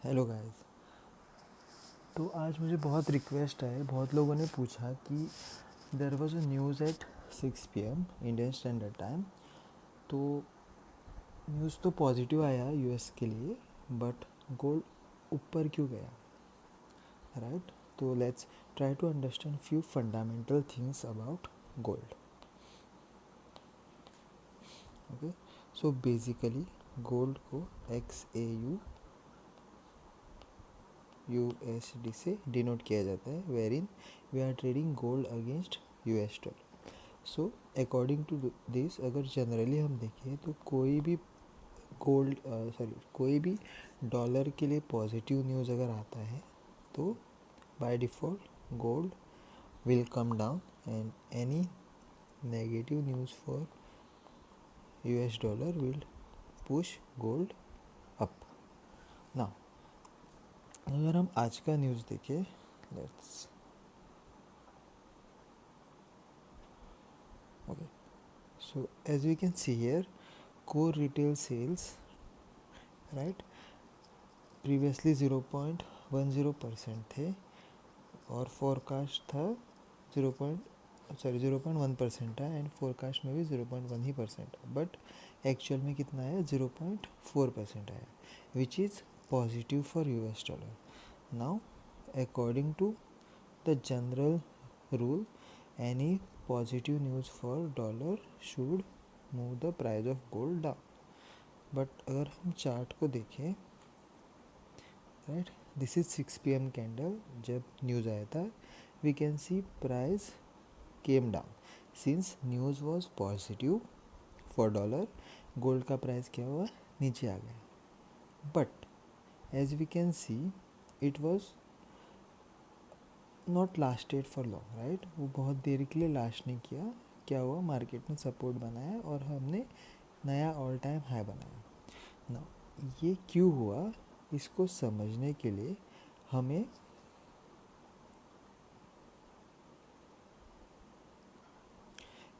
Hello guys. तो आज मुझे बहुत रिक्वेस्ट आए, बहुत लोगों ने पूछा कि there was a news at 6 PM Indian standard time. तो न्यूज़ तो पॉजिटिव आया यूएस के लिए, बट गोल्ड ऊपर क्यों गया, राइट? तो let's try to understand few fundamental things about gold. Okay, so basically gold को XAUUSD से डिनोट किया जाता है, where in we are trading gold against US dollar. So according to this, अगर जनरली हम देखें तो कोई भी डॉलर के लिए पॉजिटिव न्यूज़ अगर आता है तो by default gold will come down and any negative news for US dollar will push gold up. Now अगर हम आज का न्यूज़ देखें, let's okay, so as we can see here, core retail sales, right, previously 0.10% थे और forecast था 0.1% है, and forecast में भी 0.1 ही परसेंट, बट एक्चुअल में कितना आया, 0.4% आया, which is positive for US dollar. Now according to the general rule, any positive news for dollar should move the price of gold down. But अगर हम चार्ट को देखें, right, this is 6 PM candle जब news आया था, we can see price came down since news was positive for dollar, gold का price क्या हुआ, नीचे आ गया। But as we can see it was not lasted for long, right, वो बहुत देर के लिए लास्ट नहीं किया। क्या हुआ, मार्केट में सपोर्ट बनाया और हमने नया ऑल टाइम हाई बनाया ना। ये क्यों हुआ, इसको समझने के लिए हमें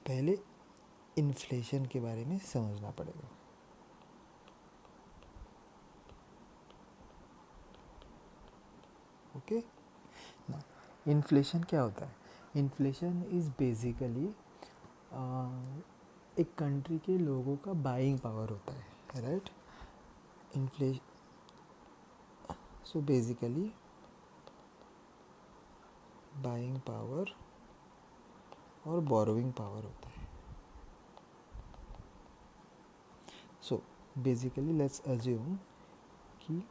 पहले इन्फ्लेशन के बारे में समझना पड़ेगा। ओके, ना इन्फ्लेशन क्या होता है? इन्फ्लेशन इज़ बेसिकली एक कंट्री के लोगों का बाइंग पावर होता है, right? Inflation, so basically buying power और बोरोइंग पावर होता है। सो बेसिकली लेट्स अज्यूम कि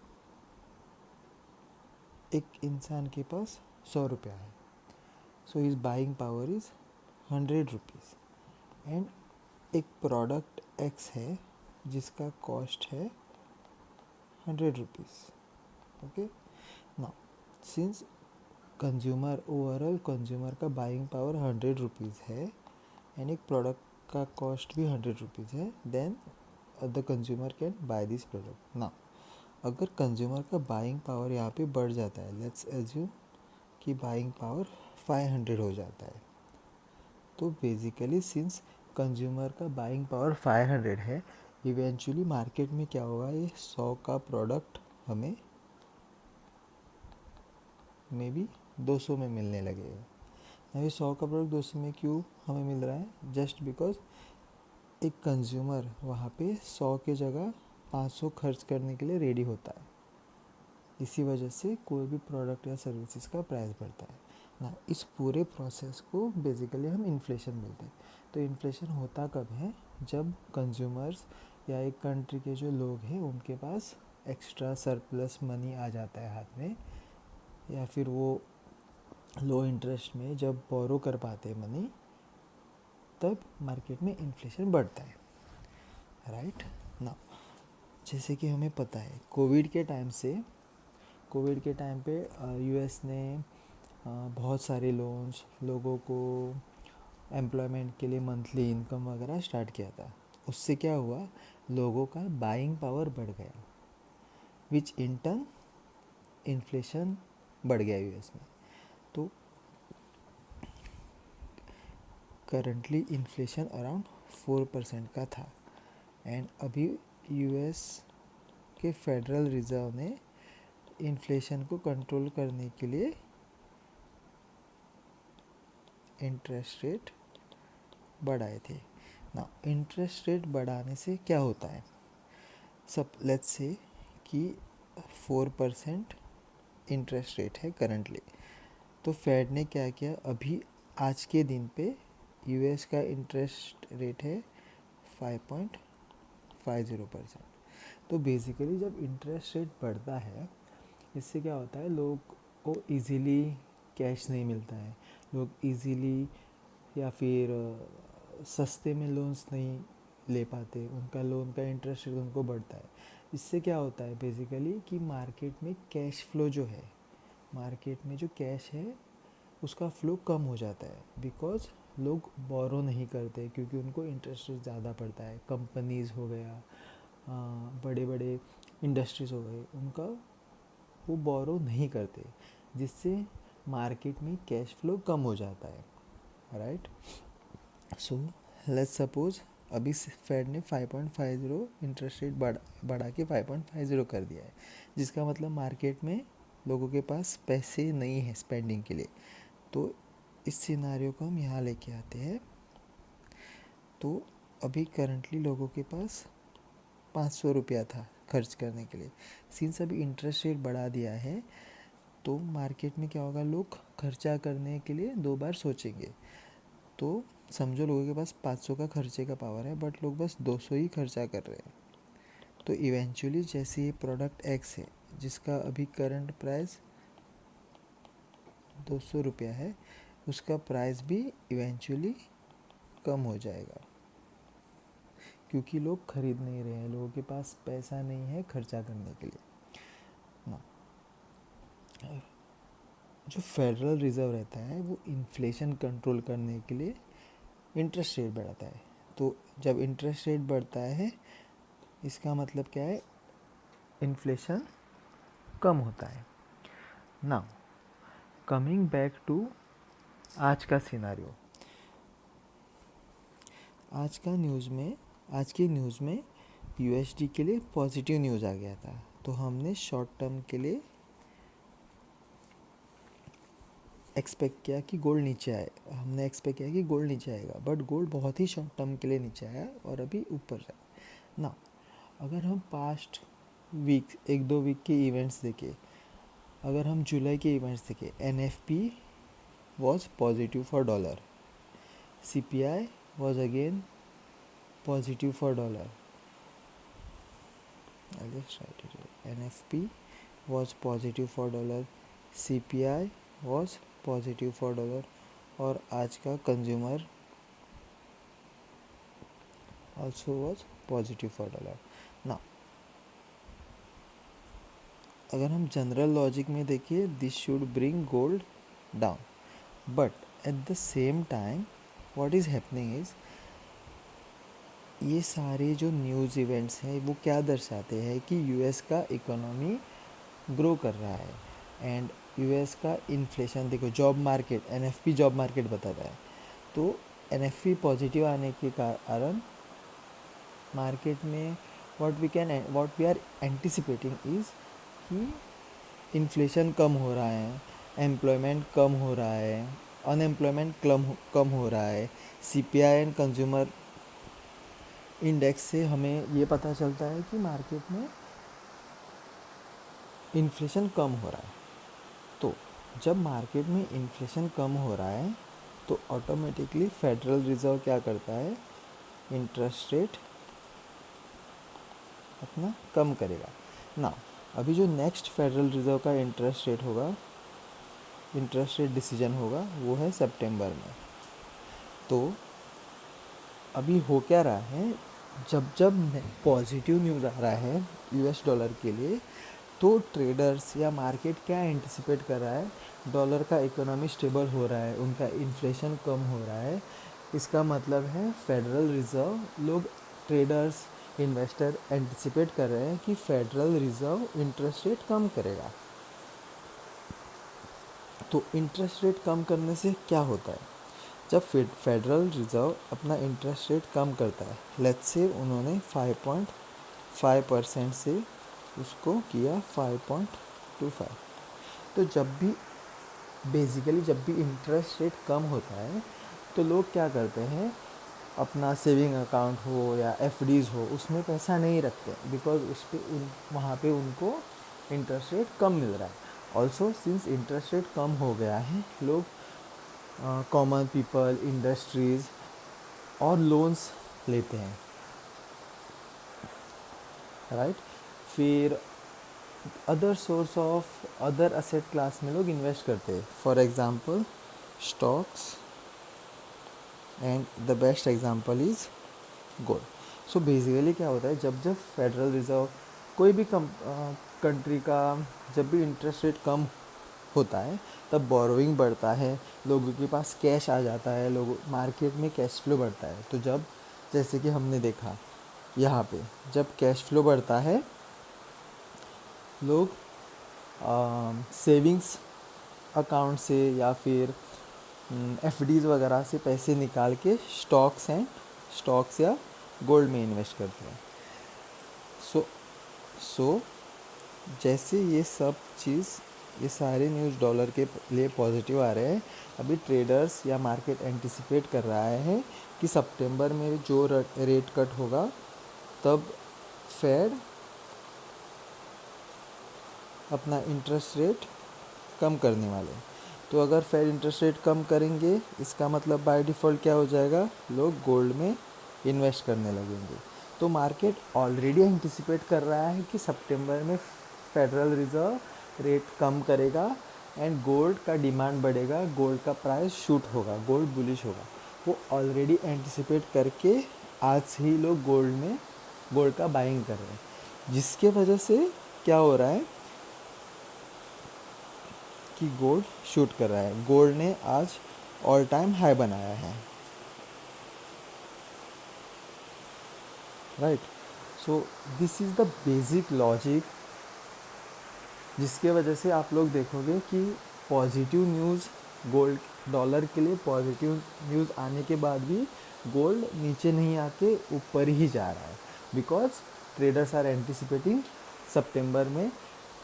एक इंसान के पास 100 रुपया है, so his buying power is 100 rupees, and एक प्रोडक्ट एक्स है जिसका कॉस्ट है 100 rupees. Okay, now since consumer, overall consumer का बाइंग पावर 100 रुपीज़ है एंड एक प्रोडक्ट का कॉस्ट भी 100 रुपीज़ है, then the consumer can buy this product. Now अगर कंज्यूमर का बाइंग पावर यहाँ पे बढ़ जाता है, लेट्स एज्यूम कि बाइंग पावर 500 हो जाता है, तो बेसिकली सिंस कंज्यूमर का बाइंग पावर 500 है, इवेंचुअली मार्केट में क्या होगा, ये 100 का प्रोडक्ट हमें मे बी 200 में मिलने लगेगा। अभी 100 का प्रोडक्ट 200 में क्यों हमें मिल रहा है? जस्ट बिकॉज एक कंज्यूमर वहाँ पे 100 के जगह 500 खर्च करने के लिए रेडी होता है। इसी वजह से कोई भी प्रोडक्ट या सर्विसेज का प्राइस बढ़ता है ना। इस पूरे प्रोसेस को बेसिकली हम इन्फ्लेशन बोलते हैं। तो इन्फ्लेशन होता कब है? जब कंज्यूमर्स या एक कंट्री के जो लोग हैं उनके पास एक्स्ट्रा सरप्लस मनी आ जाता है हाथ में, या फिर वो लो इंटरेस्ट में जब बोरो कर पाते हैं मनी, तब मार्केट में इन्फ्लेशन बढ़ता है, राइट ना। जैसे कि हमें पता है कोविड के टाइम पे यूएस ने बहुत सारे लोन्स लोगों को एम्प्लॉयमेंट के लिए मंथली इनकम वगैरह स्टार्ट किया था। उससे क्या हुआ, लोगों का बाइंग पावर बढ़ गया, विच इन टर्न इन्फ्लेशन बढ़ गया यूएस में। तो करंटली इन्फ्लेशन अराउंड 4% का था, एंड अभी यूएस के फेडरल रिजर्व ने इन्फ्लेशन को कंट्रोल करने के लिए इंटरेस्ट रेट बढ़ाए थे ना। इंटरेस्ट रेट बढ़ाने से क्या होता है, सब लेट्स से कि 4% इंटरेस्ट रेट है करंटली, तो फेड ने क्या किया, अभी आज के दिन पे यूएस का इंटरेस्ट रेट है 5.50%। तो बेसिकली जब इंटरेस्ट रेट बढ़ता है, इससे क्या होता है, लोग को इजीली कैश नहीं मिलता है, लोग इजीली या फिर सस्ते में लोन्स नहीं ले पाते, उनका लोन का इंटरेस्ट रेट उनको बढ़ता है। इससे क्या होता है बेसिकली कि मार्केट में कैश फ्लो जो है, मार्केट में जो कैश है उसका फ्लो कम हो जाता है, बिकॉज लोग बोरो नहीं करते क्योंकि उनको इंटरेस्ट रेट ज़्यादा पड़ता है। कंपनीज़ हो गया, बड़े बड़े इंडस्ट्रीज़ हो गए, उनका वो बोरो नहीं करते, जिससे मार्केट में कैश फ्लो कम हो जाता है, राइट। सो लेट्स सपोज अभी फेड ने 5.50 इंटरेस्ट रेट बढ़ा के 5.50 कर दिया है, जिसका मतलब मार्केट में लोगों के पास पैसे नहीं है स्पेंडिंग के लिए। तो इस सिनारियो को हम यहाँ लेके आते हैं। तो अभी करंटली लोगों के पास 500 रुपया था खर्च करने के लिए। सिंस अभी इंटरेस्ट रेट बढ़ा दिया है, तो मार्केट में क्या होगा, लोग खर्चा करने के लिए 2 बार सोचेंगे। तो समझो लोगों के पास 500 का खर्चे का पावर है, बट लोग बस 200 ही खर्चा कर रहे हैं। तो इवेंचुअली जैसे ये प्रोडक्ट एक्स है, जिसका अभी करंट प्राइस 200 रुपया है, उसका प्राइस भी इवेंचुअली कम हो जाएगा, क्योंकि लोग खरीद नहीं रहे हैं, लोगों के पास पैसा नहीं है खर्चा करने के लिए ना। जो फेडरल रिज़र्व रहता है वो इन्फ्लेशन कंट्रोल करने के लिए इंटरेस्ट रेट बढ़ाता है। तो जब इंटरेस्ट रेट बढ़ता है, इसका मतलब क्या है, इन्फ्लेशन कम होता है ना। कमिंग बैक टू आज का सिनारियो, आज की न्यूज़ में यूएसडी के लिए पॉजिटिव न्यूज़ आ गया था, तो हमने शॉर्ट टर्म के लिए एक्सपेक्ट किया कि गोल्ड नीचे आएगा, बट गोल्ड बहुत ही शॉर्ट टर्म के लिए नीचे आया और अभी ऊपर है ना। अगर हम पास्ट वीक 1-2 वीक के इवेंट्स देखें, अगर हम जुलाई के इवेंट्स देखें, NFP was positive for dollar, CPI was again positive for dollar, I'll just write it here. NFP was positive for dollar, CPI was positive for dollar, और आज का consumer also was positive for dollar ना। अगर हम general logic में देखिए, this should bring gold down, but at the same time what is happening is, ये सारे जो न्यूज़ इवेंट्स हैं वो क्या दर्शाते हैं कि यूएस का इकोनॉमी ग्रो कर रहा है, एंड यूएस का इन्फ्लेशन देखो, job market, NFP job market बताता है। तो एनएफपी पॉजिटिव आने के कारण मार्केट में what we are anticipating is कि इन्फ्लेशन कम हो रहा है, एम्प्लॉयमेंट कम हो रहा है, अनएम्प्लॉयमेंट कम हो रहा है। सीपीआई एंड कंज्यूमर इंडेक्स से हमें ये पता चलता है कि मार्केट में इन्फ्लेशन कम हो रहा है। तो जब मार्केट में इन्फ्लेशन कम हो रहा है, तो ऑटोमेटिकली फेडरल रिज़र्व क्या करता है, इंटरेस्ट रेट अपना कम करेगा ना। अभी जो नेक्स्ट फेडरल रिज़र्व का इंटरेस्ट रेट डिसीजन होगा, वो है सितंबर में। तो अभी हो क्या रहा है, जब पॉजिटिव न्यूज़ आ रहा है यूएस डॉलर के लिए, तो ट्रेडर्स या मार्केट क्या एंटिसिपेट कर रहा है, डॉलर का इकोनॉमी स्टेबल हो रहा है, उनका इन्फ्लेशन कम हो रहा है। इसका मतलब है फेडरल रिज़र्व, लोग ट्रेडर्स इन्वेस्टर एंटिसिपेट कर रहे हैं कि फेडरल रिज़र्व इंटरेस्ट रेट कम करेगा। तो इंटरेस्ट रेट कम करने से क्या होता है, जब फेडरल रिज़र्व अपना इंटरेस्ट रेट कम करता है, लेट्स से उन्होंने 5.5% से उसको किया 5.50, 25। तो जब भी बेसिकली जब भी इंटरेस्ट रेट कम होता है तो लोग क्या करते हैं, अपना सेविंग अकाउंट हो या एफडीज़ हो उसमें पैसा नहीं रखते, बिकॉज उस पर वहाँ पे उनको इंटरेस्ट रेट कम मिल रहा है। ऑल्सो सिंस इंटरेस्ट रेट कम हो गया है, लोग कॉमन पीपल, इंडस्ट्रीज़ और लोन्स लेते हैं, राइट। फिर other source of other asset class में लोग इन्वेस्ट करते हैं, for example stocks, and the best example is gold. So basically क्या होता है, जब जब फेडरल रिज़र्व कोई भी कंट्री का जब भी इंटरेस्ट रेट कम होता है तब बोरोइंग बढ़ता है, लोगों के पास कैश आ जाता है, लोगों मार्केट में कैश फ्लो बढ़ता है। तो जब जैसे कि हमने देखा यहाँ पे, जब कैश फ्लो बढ़ता है लोग सेविंग्स अकाउंट से या फिर एफडीज़ वगैरह से पैसे निकाल के स्टॉक्स या गोल्ड में इन्वेस्ट करते हैं। सो जैसे ये सब चीज़, ये सारे न्यूज़ डॉलर के लिए पॉजिटिव आ रहे हैं, अभी ट्रेडर्स या मार्केट एंटिसिपेट कर रहा है कि सितंबर में जो रेट कट होगा तब फेड अपना इंटरेस्ट रेट कम करने वाले हैं। तो अगर फेड इंटरेस्ट रेट कम करेंगे, इसका मतलब बाय डिफ़ॉल्ट क्या हो जाएगा, लोग गोल्ड में इन्वेस्ट करने लगेंगे। तो मार्केट ऑलरेडी एंटिसिपेट कर रहा है कि सितंबर में फेडरल रिज़र्व रेट कम करेगा एंड गोल्ड का डिमांड बढ़ेगा, गोल्ड का प्राइस शूट होगा, गोल्ड बुलिश होगा। वो ऑलरेडी एंटिसिपेट करके आज ही लोग गोल्ड का बाइंग कर रहे हैं, जिसके वजह से क्या हो रहा है कि गोल्ड शूट कर रहा है। गोल्ड ने आज ऑल टाइम हाई बनाया है, right. So this is the basic logic, जिसके वजह से आप लोग देखोगे कि पॉजिटिव न्यूज़ गोल्ड डॉलर के लिए पॉजिटिव न्यूज़ आने के बाद भी गोल्ड नीचे नहीं आके ऊपर ही जा रहा है, बिकॉज ट्रेडर्स आर एंटिसिपेटिंग सितंबर में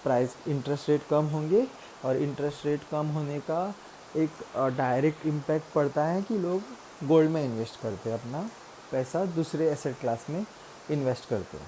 प्राइस इंटरेस्ट रेट कम होंगे, और इंटरेस्ट रेट कम होने का एक डायरेक्ट इम्पैक्ट पड़ता है कि लोग गोल्ड में इन्वेस्ट करते हैं, अपना पैसा दूसरे एसेट क्लास में इन्वेस्ट करते हैं।